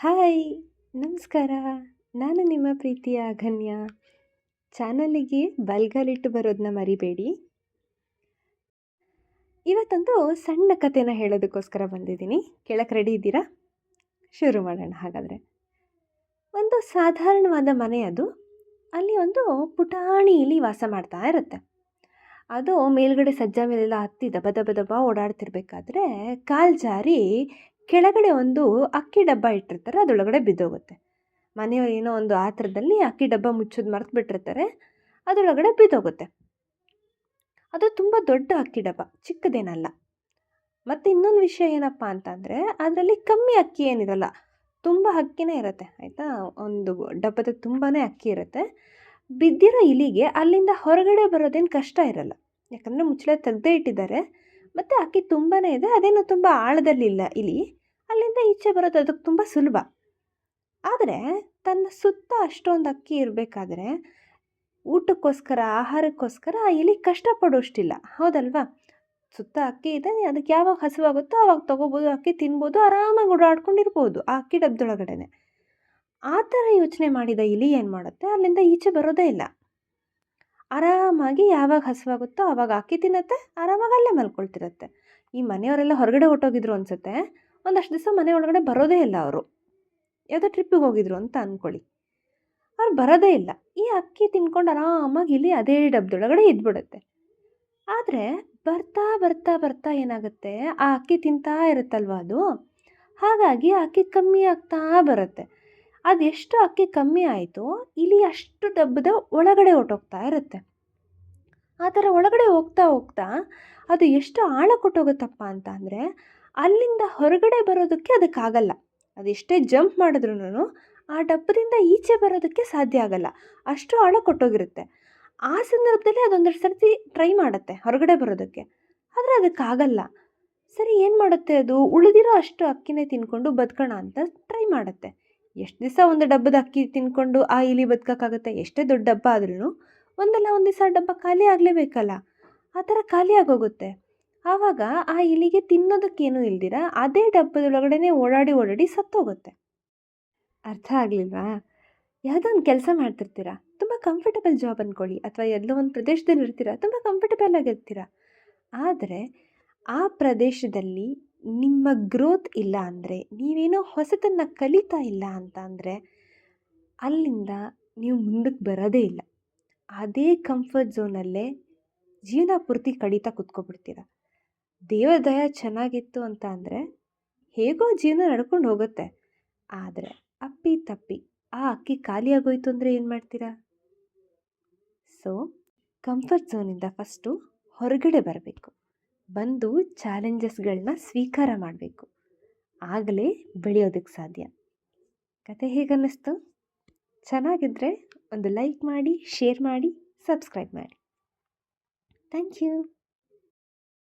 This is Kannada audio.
ಹಾಯ್ ನಮಸ್ಕಾರ. ನಾನು ನಿಮ್ಮ ಪ್ರೀತಿಯ ಅಗನ್ಯ. ಚಾನಲಿಗೆ ಬಲ್ಗಾಲಿಟ್ಟು ಬರೋದನ್ನ ಮರಿಬೇಡಿ. ಇವತ್ತೊಂದು ಸಣ್ಣ ಕಥೆನ ಹೇಳೋದಕ್ಕೋಸ್ಕರ ಬಂದಿದ್ದೀನಿ. ಕೇಳಕ್ಕೆ ರೆಡಿ ಇದ್ದೀರಾ? ಶುರು ಮಾಡೋಣ ಹಾಗಾದರೆ. ಒಂದು ಸಾಧಾರಣವಾದ ಮನೆ ಅದು. ಅಲ್ಲಿ ಒಂದು ಪುಟಾಣಿ ಇಲಿ ವಾಸ ಮಾಡ್ತಾ ಇರುತ್ತೆ. ಅದು ಮೇಲ್ಗಡೆ ಸಜ್ಜಾ ಮೇಲೆಲ್ಲ ಹತ್ತಿ ದಬ ದಬ ದಬ ಓಡಾಡ್ತಿರ್ಬೇಕಾದ್ರೆ ಕಾಲು ಜಾರಿ ಕೆಳಗಡೆ ಒಂದು ಅಕ್ಕಿ ಡಬ್ಬ ಇಟ್ಟಿರ್ತಾರೆ, ಅದರೊಳಗಡೆ ಬಿದ್ದೋಗುತ್ತೆ. ಮನೆಯವ್ರು ಏನೋ ಒಂದು ಆತರದಲ್ಲಿ ಅಕ್ಕಿ ಡಬ್ಬ ಮುಚ್ಚೋದು ಮರ್ತು ಬಿಟ್ಟಿರ್ತಾರೆ, ಅದರೊಳಗಡೆ ಬಿದ್ದೋಗುತ್ತೆ. ಅದು ತುಂಬ ದೊಡ್ಡ ಅಕ್ಕಿ ಡಬ್ಬ, ಚಿಕ್ಕದೇನಲ್ಲ. ಮತ್ತು ಇನ್ನೊಂದು ವಿಷಯ ಏನಪ್ಪ ಅಂತಂದರೆ ಅದರಲ್ಲಿ ಕಮ್ಮಿ ಅಕ್ಕಿ ಏನಿರಲ್ಲ, ತುಂಬ ಅಕ್ಕಿನೇ ಇರುತ್ತೆ ಆಯಿತಾ. ಒಂದು ಡಬ್ಬದ ತುಂಬಾ ಅಕ್ಕಿ ಇರುತ್ತೆ. ಬಿದ್ದಿರೋ ಇಲಿಗೆ ಅಲ್ಲಿಂದ ಹೊರಗಡೆ ಬರೋದೇನು ಕಷ್ಟ ಇರಲ್ಲ, ಯಾಕಂದರೆ ಮುಚ್ಚಳ ತೆಗೆದೇ ಇಟ್ಟಿದ್ದಾರೆ. ಮತ್ತು ಅಕ್ಕಿ ತುಂಬಾ ಇದೆ, ಅದೇನು ತುಂಬ ಆಳದಲ್ಲಿಲ್ಲ ಇಲಿ, ಅಲ್ಲಿಂದ ಈಚೆ ಬರೋದು ಅದಕ್ಕೆ ತುಂಬ ಸುಲಭ. ಆದರೆ ತನ್ನ ಸುತ್ತ ಅಷ್ಟೊಂದು ಅಕ್ಕಿ ಇರಬೇಕಾದ್ರೆ ಊಟಕ್ಕೋಸ್ಕರ ಆಹಾರಕ್ಕೋಸ್ಕರ ಆ ಇಲಿ ಕಷ್ಟಪಡೋಷ್ಟಿಲ್ಲ, ಹೌದಲ್ವಾ? ಸುತ್ತ ಅಕ್ಕಿ ಇದೆ, ಅದಕ್ಕೆ ಯಾವಾಗ ಹಸಿವಾಗುತ್ತೋ ಆವಾಗ ತೊಗೋಬೋದು, ಅಕ್ಕಿ ತಿನ್ಬೋದು, ಆರಾಮಾಗಿ ಓಡಾಡ್ಕೊಂಡಿರ್ಬೋದು ಆ ಅಕ್ಕಿ ಡಬ್ಬದೊಳಗಡೆ. ಆ ಥರ ಯೋಚನೆ ಮಾಡಿದ ಇಲಿ ಏನು ಮಾಡುತ್ತೆ, ಅಲ್ಲಿಂದ ಈಚೆ ಬರೋದೇ ಇಲ್ಲ. ಆರಾಮಾಗಿ ಯಾವಾಗ ಹಸಿವಾಗುತ್ತೋ ಆವಾಗ ಅಕ್ಕಿ ತಿನ್ನತ್ತೆ, ಆರಾಮಾಗಿ ಅಲ್ಲೇ ಮಲ್ಕೊಳ್ತಿರತ್ತೆ. ಈ ಮನೆಯವರೆಲ್ಲ ಹೊರಗಡೆ ಹೊಟ್ಟೋಗಿದ್ರು ಅನಿಸುತ್ತೆ. ಒಂದಷ್ಟು ದಿವಸ ಮನೆ ಒಳಗಡೆ ಬರೋದೇ ಇಲ್ಲ ಅವರು. ಯಾವುದೋ ಟ್ರಿಪ್ಪಿಗೆ ಹೋಗಿದ್ರು ಅಂತ ಅಂದ್ಕೊಳ್ಳಿ. ಅವ್ರು ಬರೋದೇ ಇಲ್ಲ. ಈ ಅಕ್ಕಿ ತಿನ್ಕೊಂಡು ಆರಾಮಾಗಿ ಇಲ್ಲಿ ಅದೇ ಡಬ್ಬದೊಳಗಡೆ ಇದ್ಬಿಡುತ್ತೆ. ಆದರೆ ಬರ್ತಾ ಬರ್ತಾ ಬರ್ತಾ ಏನಾಗುತ್ತೆ, ಆ ಅಕ್ಕಿ ತಿಂತಾ ಇರುತ್ತಲ್ವ ಅದು, ಹಾಗಾಗಿ ಆ ಅಕ್ಕಿ ಕಮ್ಮಿ ಆಗ್ತಾ ಬರುತ್ತೆ. ಅದೆಷ್ಟು ಅಕ್ಕಿ ಕಮ್ಮಿ ಆಯಿತು, ಇಲಿ ಅಷ್ಟು ಡಬ್ಬದ ಒಳಗಡೆ ಹೊಟ್ಟೋಗ್ತಾ ಇರುತ್ತೆ. ಆ ಥರ ಒಳಗಡೆ ಹೋಗ್ತಾ ಹೋಗ್ತಾ ಅದು ಎಷ್ಟು ಆಳ ಕೊಟ್ಟೋಗುತ್ತಪ್ಪ ಅಂತ ಅಂದರೆ ಅಲ್ಲಿಂದ ಹೊರಗಡೆ ಬರೋದಕ್ಕೆ ಅದಕ್ಕಾಗಲ್ಲ. ಅದೆಷ್ಟೇ ಜಂಪ್ ಮಾಡಿದ್ರೂ ಆ ಡಬ್ಬದಿಂದ ಈಚೆ ಬರೋದಕ್ಕೆ ಸಾಧ್ಯ ಆಗಲ್ಲ, ಅಷ್ಟು ಆಳ ಕೊಟ್ಟೋಗಿರುತ್ತೆ. ಆ ಸಂದರ್ಭದಲ್ಲಿ ಅದೊಂದೆರಡು ಸರ್ತಿ ಟ್ರೈ ಮಾಡುತ್ತೆ ಹೊರಗಡೆ ಬರೋದಕ್ಕೆ, ಆದರೆ ಅದಕ್ಕಾಗಲ್ಲ. ಸರಿ, ಏನು ಮಾಡುತ್ತೆ ಅದು, ಉಳಿದಿರೋ ಅಷ್ಟು ಅಕ್ಕಿನೇ ತಿನ್ಕೊಂಡು ಬದುಕೋಣ ಅಂತ ಟ್ರೈ ಮಾಡುತ್ತೆ. ಎಷ್ಟು ದಿವಸ ಒಂದು ಡಬ್ಬದ ಅಕ್ಕಿ ತಿನ್ಕೊಂಡು ಆ ಇಲಿ ಬದುಕೋಕ್ಕಾಗುತ್ತೆ? ಎಷ್ಟೇ ದೊಡ್ಡ ಡಬ್ಬ ಆದ್ರೂ ಒಂದಲ್ಲ ಒಂದು ದಿವಸ ಡಬ್ಬ ಖಾಲಿ ಆಗಲೇಬೇಕಲ್ಲ. ಆ ಥರ ಖಾಲಿ ಆಗೋಗುತ್ತೆ. ಆವಾಗ ಆ ಇಲಿಗೆ ತಿನ್ನೋದಕ್ಕೇನೂ ಇಲ್ದಿರ ಅದೇ ಡಬ್ಬದೊಳಗಡೆ ಓಡಾಡಿ ಓಡಾಡಿ ಸತ್ತೋಗುತ್ತೆ. ಅರ್ಥ ಆಗಲಿಲ್ವಾ? ಯಾವುದೋ ಒಂದು ಕೆಲಸ ಮಾಡ್ತಿರ್ತೀರ, ತುಂಬ ಕಂಫರ್ಟಬಲ್ ಜಾಬ್ ಅಂದ್ಕೊಳ್ಳಿ, ಅಥವಾ ಎಲ್ಲೋ ಒಂದು ಪ್ರದೇಶದಲ್ಲಿ ಇರ್ತೀರ, ತುಂಬ ಕಂಫರ್ಟಬಲ್ ಆಗಿರ್ತೀರ. ಆದರೆ ಆ ಪ್ರದೇಶದಲ್ಲಿ ನಿಮ್ಮ ಗ್ರೋತ್ ಇಲ್ಲ ಅಂದರೆ, ನೀವೇನೋ ಹೊಸತನ್ನು ಕಲಿತಾ ಇಲ್ಲ ಅಂತ ಅಂದರೆ ಅಲ್ಲಿಂದ ನೀವು ಮುಂದಕ್ಕೆ ಬರೋದೇ ಇಲ್ಲ. ಅದೇ ಕಂಫರ್ಟ್ ಝೋನಲ್ಲೇ ಜೀವನ ಪೂರ್ತಿ ಕಡಿತಾ ಕೂತ್ಕೊಬಿಡ್ತೀರ. ದೇವದಯ ಚೆನ್ನಾಗಿತ್ತು ಅಂತ ಅಂದರೆ ಹೇಗೋ ಜೀವನ ನಡ್ಕೊಂಡು ಹೋಗುತ್ತೆ. ಆದರೆ ಅಪ್ಪಿ ತಪ್ಪಿ ಆ ಅಕ್ಕಿ ಖಾಲಿ ಆಗೋಯ್ತು ಅಂದರೆ ಏನು ಮಾಡ್ತೀರಾ? ಸೊ ಕಂಫರ್ಟ್ ಝೋನಿಂದ ಫಸ್ಟು ಹೊರಗಡೆ ಬರಬೇಕು, ಬಂದು ಚಾಲೆಂಜಸ್ಗಳನ್ನ ಸ್ವೀಕಾರ ಮಾಡಬೇಕು. ಆಗಲೇ ಬೆಳೆಯೋದಕ್ಕೆ ಸಾಧ್ಯ. ಕತೆ ಹೇಗನ್ನಿಸ್ತು? ಚೆನ್ನಾಗಿದ್ದರೆ ಒಂದು ಲೈಕ್ ಮಾಡಿ, ಶೇರ್ ಮಾಡಿ, ಸಬ್ಸ್ಕ್ರೈಬ್ ಮಾಡಿ. Thank you.